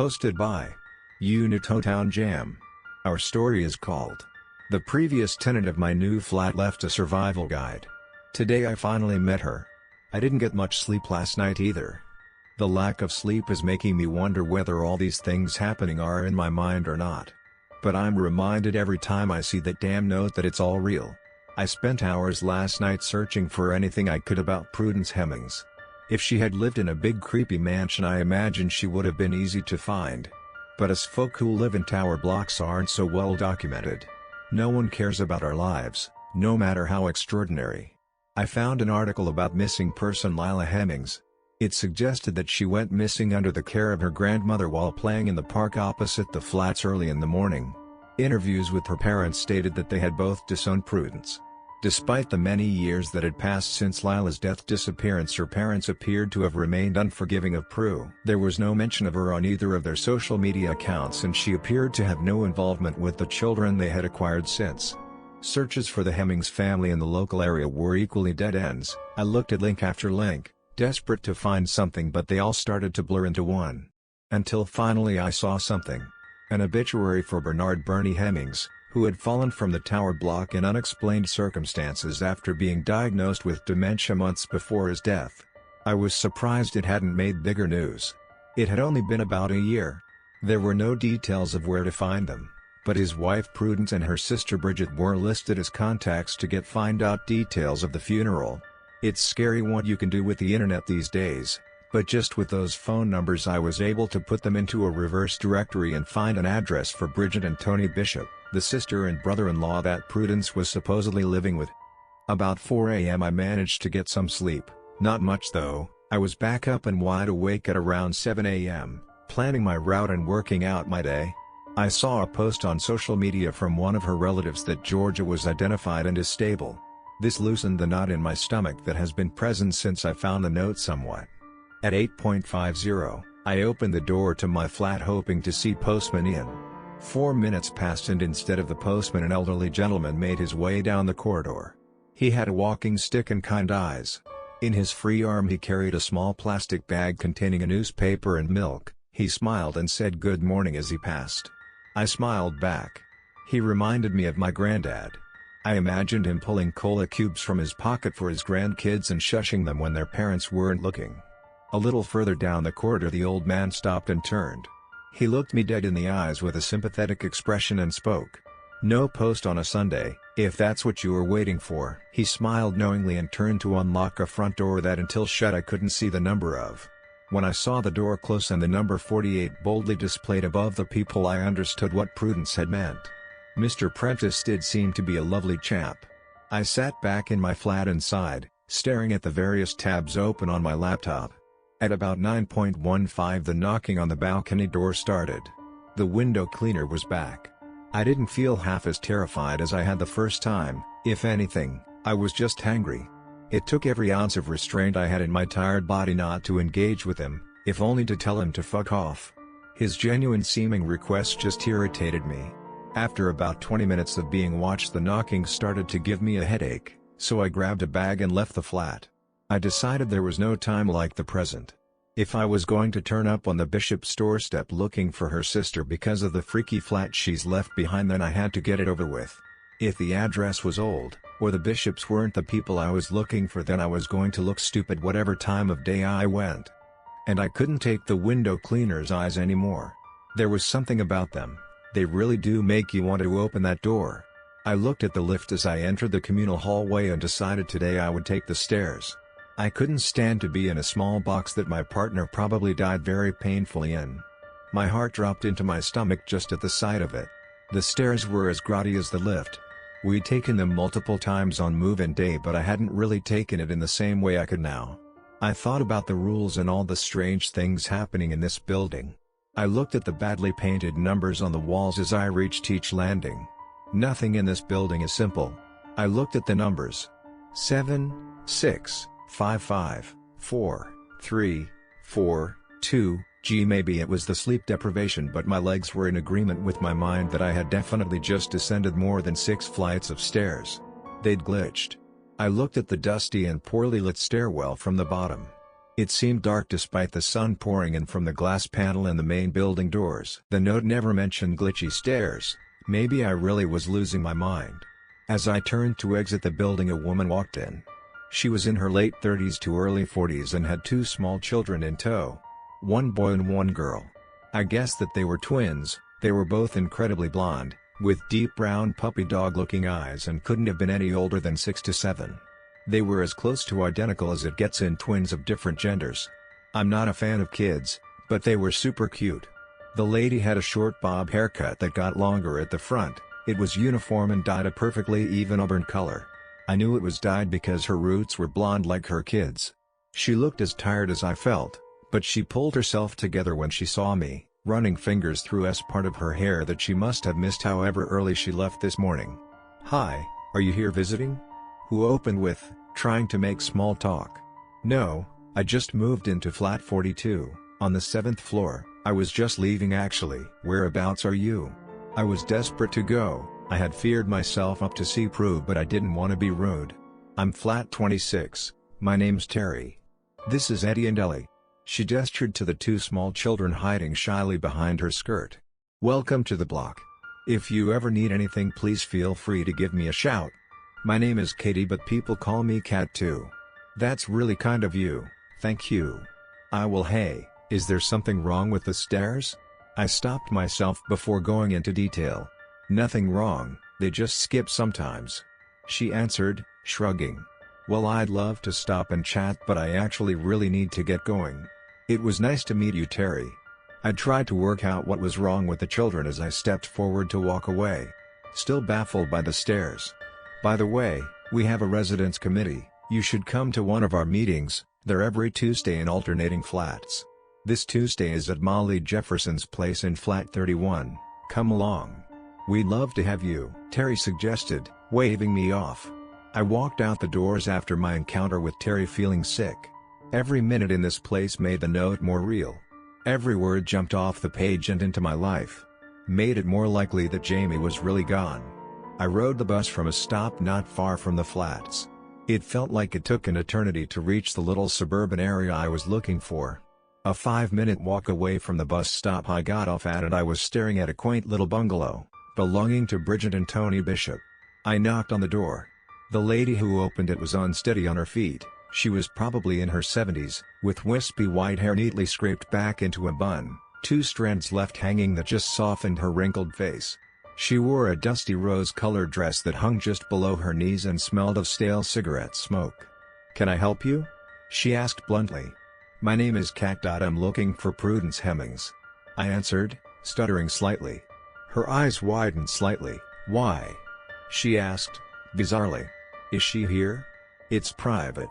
Posted by newtotownJAM. Our story is called "The Previous Tenant of My New Flat Left a Survival Guide." Today I finally met her. I didn't get much sleep last night either. The lack of sleep is making me wonder whether all these things happening are in my mind or not. But I'm reminded every time I see that damn note that it's all real. I spent hours last night searching for anything I could about Prudence Hemmings. If she had lived in a big creepy mansion, I imagine she would have been easy to find. But us folk who live in tower blocks aren't so well documented. No one cares about our lives, no matter how extraordinary. I found an article about missing person Lila Hemmings. It suggested that she went missing under the care of her grandmother while playing in the park opposite the flats early in the morning. Interviews with her parents stated that they had both disowned Prudence. Despite the many years that had passed since Lila's disappearance, her parents appeared to have remained unforgiving of Prue. There was no mention of her on either of their social media accounts, and she appeared to have no involvement with the children they had acquired since. Searches for the Hemmings family in the local area were equally dead ends. I looked at link after link, desperate to find something, but they all started to blur into one. Until finally I saw something. An obituary for Bernard Bernie Hemmings, who had fallen from the tower block in unexplained circumstances after being diagnosed with dementia months before his death. I was surprised it hadn't made bigger news. It had only been about a year. There were no details of where to find them, but his wife Prudence and her sister Bridget were listed as contacts to find out details of the funeral. It's scary what you can do with the internet these days, but just with those phone numbers I was able to put them into a reverse directory and find an address for Bridget and Tony Bishop, the sister and brother-in-law that Prudence was supposedly living with. About 4 a.m. I managed to get some sleep, not much though. I was back up and wide awake at around 7 a.m., planning my route and working out my day. I saw a post on social media from one of her relatives that Georgia was identified and is stable. This loosened the knot in my stomach that has been present since I found the note somewhat. At 8:50, I opened the door to my flat hoping to see postman in. 4 minutes passed and instead of the postman, an elderly gentleman made his way down the corridor. He had a walking stick and kind eyes. In his free arm he carried a small plastic bag containing a newspaper and milk. He smiled and said good morning as he passed. I smiled back. He reminded me of my granddad. I imagined him pulling cola cubes from his pocket for his grandkids and shushing them when their parents weren't looking. A little further down the corridor the old man stopped and turned. He looked me dead in the eyes with a sympathetic expression and spoke. "No post on a Sunday, if that's what you were waiting for." He smiled knowingly and turned to unlock a front door that until shut I couldn't see the number of. When I saw the door close and the number 48 boldly displayed above the peephole, I understood what Prudence had meant. Mr. Prentice did seem to be a lovely chap. I sat back in my flat and sighed, staring at the various tabs open on my laptop. At about 9:15 the knocking on the balcony door started. The window cleaner was back. I didn't feel half as terrified as I had the first time. If anything, I was just angry. It took every ounce of restraint I had in my tired body not to engage with him, if only to tell him to fuck off. His genuine seeming request just irritated me. After about 20 minutes of being watched, the knocking started to give me a headache, so I grabbed a bag and left the flat. I decided there was no time like the present. If I was going to turn up on the Bishop's doorstep looking for her sister because of the freaky flat she's left behind, then I had to get it over with. If the address was old, or the Bishops weren't the people I was looking for, then I was going to look stupid whatever time of day I went. And I couldn't take the window cleaner's eyes anymore. There was something about them. They really do make you want to open that door. I looked at the lift as I entered the communal hallway and decided today I would take the stairs. I couldn't stand to be in a small box that my partner probably died very painfully in. My heart dropped into my stomach just at the sight of it. The stairs were as grotty as the lift. We'd taken them multiple times on move-in day, but I hadn't really taken it in the same way I could now. I thought about the rules and all the strange things happening in this building. I looked at the badly painted numbers on the walls as I reached each landing. Nothing in this building is simple. I looked at the numbers. 7, 6, 5, 5, 4, 3, 4, 2, maybe it was the sleep deprivation, but my legs were in agreement with my mind that I had definitely just descended more than 6 flights of stairs. They'd glitched. I looked at the dusty and poorly lit stairwell from the bottom. It seemed dark despite the sun pouring in from the glass panel and the main building doors. The note never mentioned glitchy stairs. Maybe I really was losing my mind. As I turned to exit the building, a woman walked in. She was in her late 30s to early 40s and had 2 small children in tow. 1 boy and 1 girl. I guessed that they were twins. They were both incredibly blonde, with deep brown puppy dog-looking eyes, and couldn't have been any older than 6 to 7. They were as close to identical as it gets in twins of different genders. I'm not a fan of kids, but they were super cute. The lady had a short bob haircut that got longer at the front. It was uniform and dyed a perfectly even auburn color. I knew it was dyed because her roots were blonde like her kids. She looked as tired as I felt, but she pulled herself together when she saw me, running fingers through a part of her hair that she must have missed however early she left this morning. "Hi, are you here visiting?" Who opened with, trying to make small talk. "No, I just moved into flat 42, on the 7th floor, I was just leaving actually." "Whereabouts are you?" I was desperate to go. I had feared myself up to see Prue, but I didn't want to be rude. "I'm flat 26, my name's Terry. This is Eddie and Ellie." She gestured to the 2 small children hiding shyly behind her skirt. "Welcome to the block. If you ever need anything, please feel free to give me a shout. My name is Katie, but people call me Cat too." "That's really kind of you, thank you." "I will. Hey, is there something wrong with the stairs?" I stopped myself before going into detail. "Nothing wrong, they just skip sometimes," she answered, shrugging. "Well, I'd love to stop and chat, but I actually really need to get going." "It was nice to meet you, Terry." I tried to work out what was wrong with the children as I stepped forward to walk away, still baffled by the stairs. "By the way, we have a residence committee. You should come to one of our meetings. They're every Tuesday in alternating flats. This Tuesday is at Molly Jefferson's place in flat 31. Come along. We'd love to have you," Terry suggested, waving me off. I walked out the doors after my encounter with Terry, feeling sick. Every minute in this place made the note more real. Every word jumped off the page and into my life. Made it more likely that Jamie was really gone. I rode the bus from a stop not far from the flats. It felt like it took an eternity to reach the little suburban area I was looking for. A 5-minute walk away from the bus stop I got off at, and I was staring at a quaint little bungalow, belonging to Bridget and Tony Bishop. I knocked on the door. The lady who opened it was unsteady on her feet. She was probably in her 70s, with wispy white hair neatly scraped back into a bun, 2 strands left hanging that just softened her wrinkled face. She wore a dusty rose-colored dress that hung just below her knees and smelled of stale cigarette smoke. "Can I help you?" she asked bluntly. "My name is Kat. I'm looking for Prudence Hemmings," I answered, stuttering slightly. Her eyes widened slightly. "Why?" she asked, bizarrely. "Is she here?" "It's private."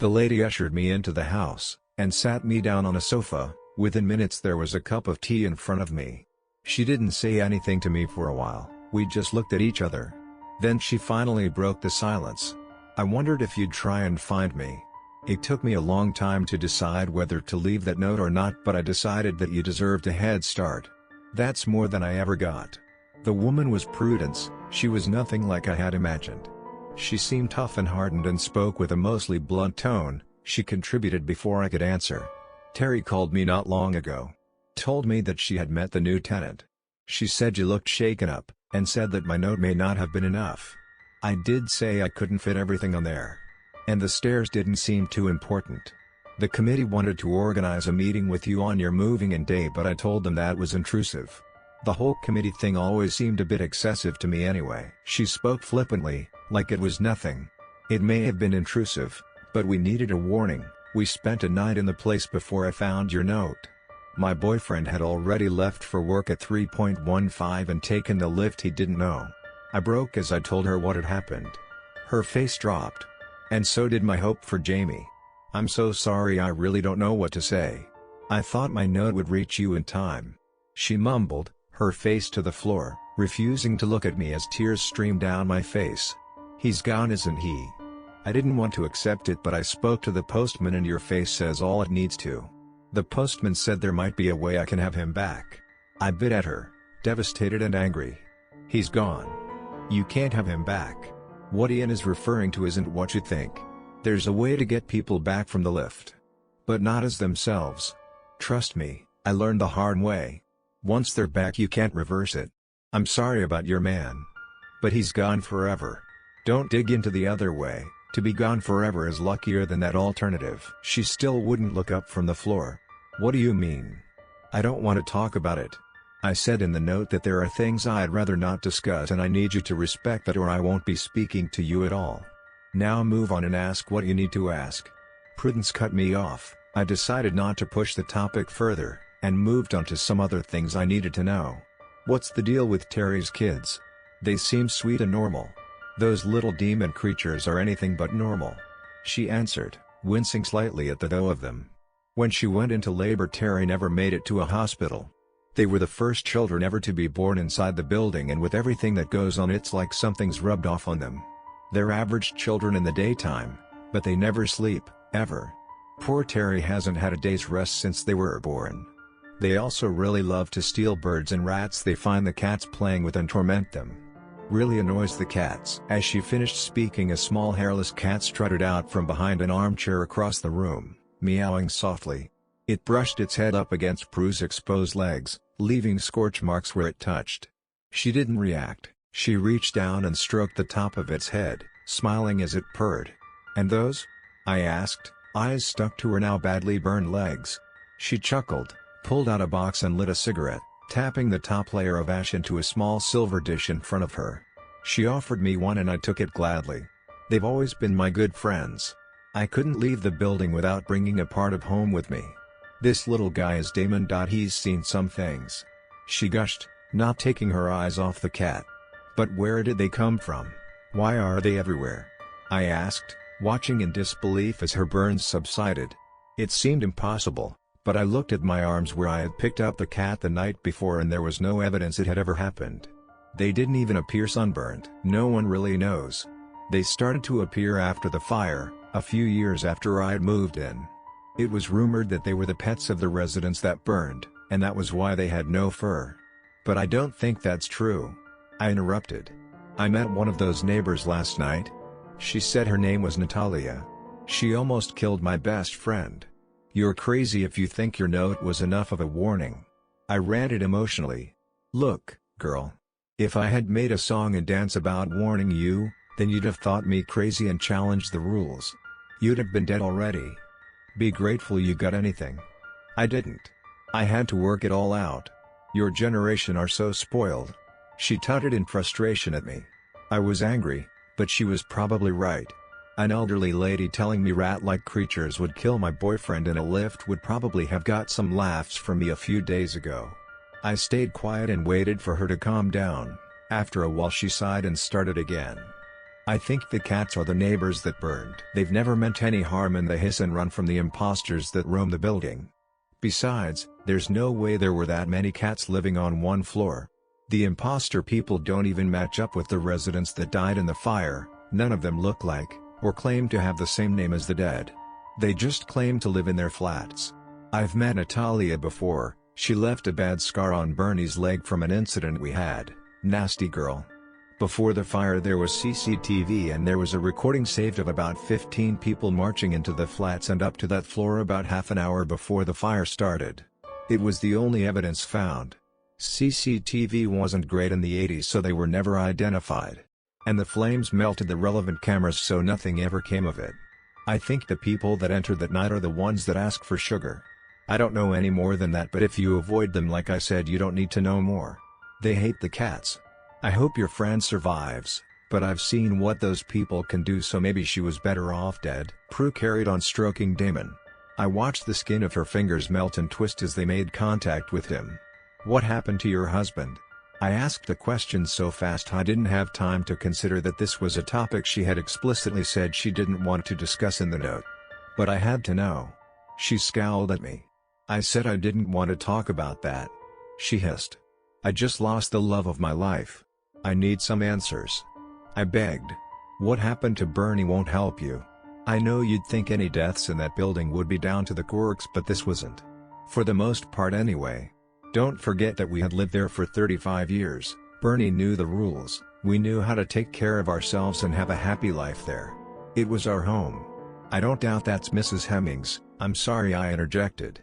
The lady ushered me into the house, and sat me down on a sofa. Within minutes there was a cup of tea in front of me. She didn't say anything to me for a while. We just looked at each other. Then she finally broke the silence. "I wondered if you'd try and find me. It took me a long time to decide whether to leave that note or not, but I decided that you deserved a head start." That's more than I ever got. The woman was Prudence. She was nothing like I had imagined. She seemed tough and hardened and spoke with a mostly blunt tone. She contributed before I could answer. "Terry called me not long ago. Told me that she had met the new tenant. She said you looked shaken up, and said that my note may not have been enough. I did say I couldn't fit everything on there. And the stairs didn't seem too important. The committee wanted to organize a meeting with you on your moving in day, but I told them that was intrusive. The whole committee thing always seemed a bit excessive to me anyway." She spoke flippantly, like it was nothing. "It may have been intrusive, but we needed a warning. We spent a night in the place before I found your note. My boyfriend had already left for work at 3:15 and taken the lift he didn't know." I broke as I told her what had happened. Her face dropped. "And so did my hope for Jamie. I'm so sorry, I really don't know what to say. I thought my note would reach you in time." She mumbled, her face to the floor, refusing to look at me as tears streamed down my face. "He's gone, isn't he?" I didn't want to accept it, but I spoke to the postman, and your face says all it needs to. The postman said there might be a way I can have him back. I bit at her, devastated and angry. "He's gone. You can't have him back. What Ian is referring to isn't what you think. There's a way to get people back from the lift." but not as themselves. Trust me, I learned the hard way. Once they're back you can't reverse it. I'm sorry about your man. But he's gone forever. Don't dig into the other way. To be gone forever is luckier than that alternative. She still wouldn't look up from the floor. What do you mean? I don't want to talk about it. I said in the note that there are things I'd rather not discuss and I need you to respect that or I won't be speaking to you at all. Now move on and ask what you need to ask. Prudence cut me off. I decided not to push the topic further, and moved on to some other things I needed to know. What's the deal with Terry's kids? They seem sweet and normal. Those little demon creatures are anything but normal. She answered, wincing slightly at the though of them. When she went into labor Terry never made it to a hospital. They were the first children ever to be born inside the building and with everything that goes on it's like something's rubbed off on them. They're average children in the daytime, but they never sleep, ever. Poor Terry hasn't had a day's rest since they were born. They also really love to steal birds and rats they find the cats playing with and torment them. Really annoys the cats. As she finished speaking a small hairless cat strutted out from behind an armchair across the room, meowing softly. It brushed its head up against Prue's exposed legs, leaving scorch marks where it touched. She didn't react, she reached down and stroked the top of its head, smiling as it purred. "And those?" I asked, eyes stuck to her now badly burned legs. She chuckled, pulled out a box and lit a cigarette, tapping the top layer of ash into a small silver dish in front of her. She offered me one and I took it gladly. They've always been my good friends. I couldn't leave the building without bringing a part of home with me. This little guy is Damon. He's seen some things. She gushed, not taking her eyes off the cat. But where did they come from? Why are they everywhere? I asked, watching in disbelief as her burns subsided. It seemed impossible, but I looked at my arms where I had picked up the cat the night before and there was no evidence it had ever happened. They didn't even appear sunburned. No one really knows. They started to appear after the fire, a few years after I'd moved in. It was rumored that they were the pets of the residents that burned, and that was why they had no fur. But I don't think that's true. I interrupted. I met one of those neighbors last night. She said her name was Natalia. She almost killed my best friend. You're crazy if you think your note was enough of a warning. I ranted emotionally. Look, girl. If I had made a song and dance about warning you, then you'd have thought me crazy and challenged the rules. You'd have been dead already. Be grateful you got anything. I didn't. I had to work it all out. Your generation are so spoiled. She tutted in frustration at me. I was angry, but she was probably right. An elderly lady telling me rat-like creatures would kill my boyfriend in a lift would probably have got some laughs from me a few days ago. I stayed quiet and waited for her to calm down. After a while she sighed and started again. I think the cats are the neighbors that burned. They've never meant any harm and they hiss and run from the imposters that roam the building. Besides, there's no way there were that many cats living on one floor. The imposter people don't even match up with the residents that died in the fire. None of them look like, or claim to have the same name as the dead. They just claim to live in their flats. I've met Natalia before. She left a bad scar on Bernie's leg from an incident we had. Nasty girl. Before the fire there was CCTV and there was a recording saved of about 15 people marching into the flats and up to that floor about half an hour before the fire started. It was the only evidence found. CCTV wasn't great in the 80s so they were never identified. And the flames melted the relevant cameras so nothing ever came of it. I think the people that enter that night are the ones that ask for sugar. I don't know any more than that, but if you avoid them like I said you don't need to know more. They hate the cats. I hope your friend survives, but I've seen what those people can do so maybe she was better off dead. Prue carried on stroking Damon. I watched the skin of her fingers melt and twist as they made contact with him. What happened to your husband? I asked the question so fast I didn't have time to consider that this was a topic she had explicitly said she didn't want to discuss in the note. But I had to know. She scowled at me. I said I didn't want to talk about that. She hissed. I just lost the love of my life. I need some answers. I begged. What happened to Bernie won't help you. I know you'd think any deaths in that building would be down to the quirks, but this wasn't. For the most part anyway. Don't forget that we had lived there for 35 years. Bernie knew the rules. We knew how to take care of ourselves and have a happy life there. It was our home. "I don't doubt that's Mrs. Hemmings, I'm sorry," I interjected.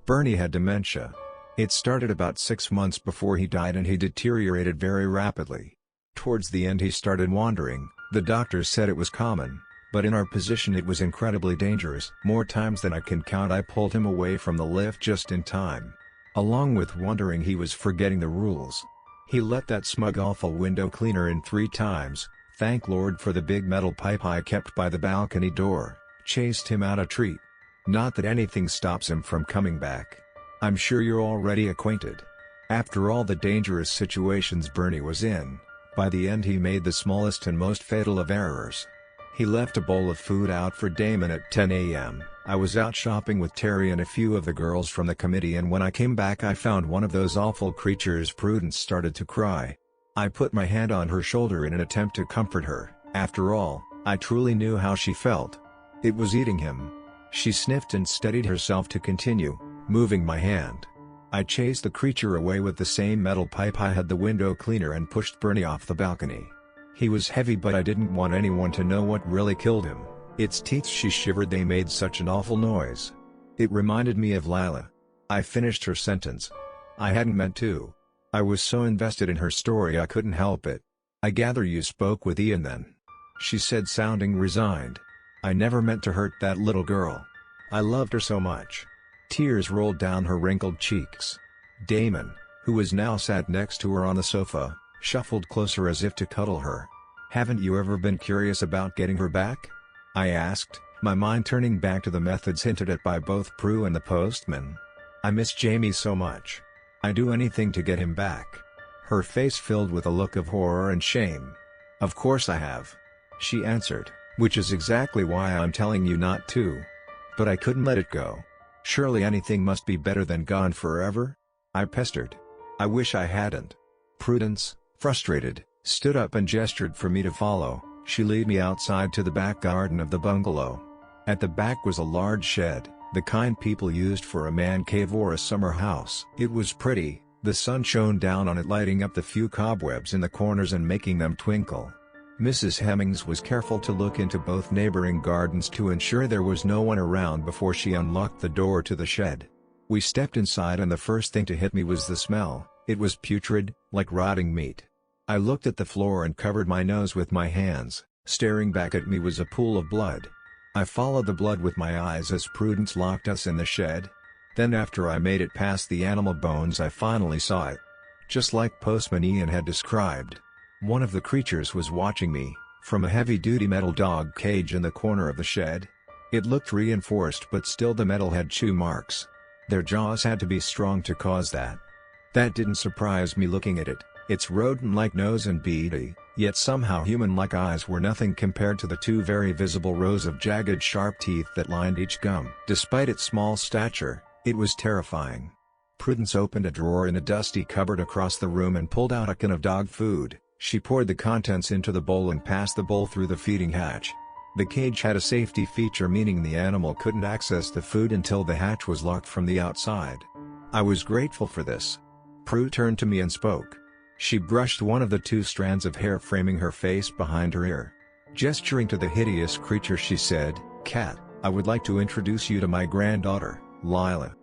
"Bernie had dementia. It started about 6 months before he died and he deteriorated very rapidly. Towards the end he started wandering. The doctors said it was common, but in our position it was incredibly dangerous. More times than I can count I pulled him away from the lift just in time. Along with wandering he was forgetting the rules. He let that smug awful window cleaner in 3 times, thank Lord for the big metal pipe I kept by the balcony door, chased him out a treat. Not that anything stops him from coming back. I'm sure you're already acquainted. After all the dangerous situations Bernie was in, by the end he made the smallest and most fatal of errors. He left a bowl of food out for Damon at 10 a.m. I was out shopping with Terry and a few of the girls from the committee, and when I came back I found one of those awful creatures. Prudence started to cry. I put my hand on her shoulder in an attempt to comfort her. After all, I truly knew how she felt. It was eating him. She sniffed and steadied herself to continue, moving my hand. I chased the creature away with the same metal pipe I had the window cleaner and pushed Bernie off the balcony. He was heavy, but I didn't want anyone to know what really killed him. Its teeth, she shivered, they made such an awful noise. It reminded me of Lila. I finished her sentence. I hadn't meant to. I was so invested in her story I couldn't help it. "I gather you spoke with Ian then?" she said, sounding resigned. "I never meant to hurt that little girl. I loved her so much." Tears rolled down her wrinkled cheeks. Damon, who was now sat next to her on the sofa, shuffled closer as if to cuddle her. "Haven't you ever been curious about getting her back?" I asked, my mind turning back to the methods hinted at by both Prue and the postman. "I miss Jamie so much. I'd do anything to get him back." Her face filled with a look of horror and shame. "Of course I have," she answered, "which is exactly why I'm telling you not to. But I couldn't let it go. Surely anything must be better than gone forever?" I pestered. "I wish I hadn't." Prudence, frustrated, stood up and gestured for me to follow. She led me outside to the back garden of the bungalow. At the back was a large shed, the kind people used for a man cave or a summer house. It was pretty, the sun shone down on it, lighting up the few cobwebs in the corners and making them twinkle. Mrs. Hemmings was careful to look into both neighboring gardens to ensure there was no one around before she unlocked the door to the shed. We stepped inside and the first thing to hit me was the smell. It was putrid, like rotting meat. I looked at the floor and covered my nose with my hands. Staring back at me was a pool of blood. I followed the blood with my eyes as Prudence locked us in the shed. Then after I made it past the animal bones I finally saw it. Just like Postman Ian had described. One of the creatures was watching me, from a heavy-duty metal dog cage in the corner of the shed. It looked reinforced, but still the metal had chew marks. Their jaws had to be strong to cause that. That didn't surprise me looking at it. Its rodent-like nose and beady, yet somehow human-like eyes were nothing compared to the 2 very visible rows of jagged sharp teeth that lined each gum. Despite its small stature, it was terrifying. Prudence opened a drawer in a dusty cupboard across the room and pulled out a can of dog food. She poured the contents into the bowl and passed the bowl through the feeding hatch. The cage had a safety feature, meaning the animal couldn't access the food until the hatch was locked from the outside. I was grateful for this. Prue turned to me and spoke. She brushed one of the 2 strands of hair framing her face behind her ear. Gesturing to the hideous creature she said, "Cat, I would like to introduce you to my granddaughter, Lila."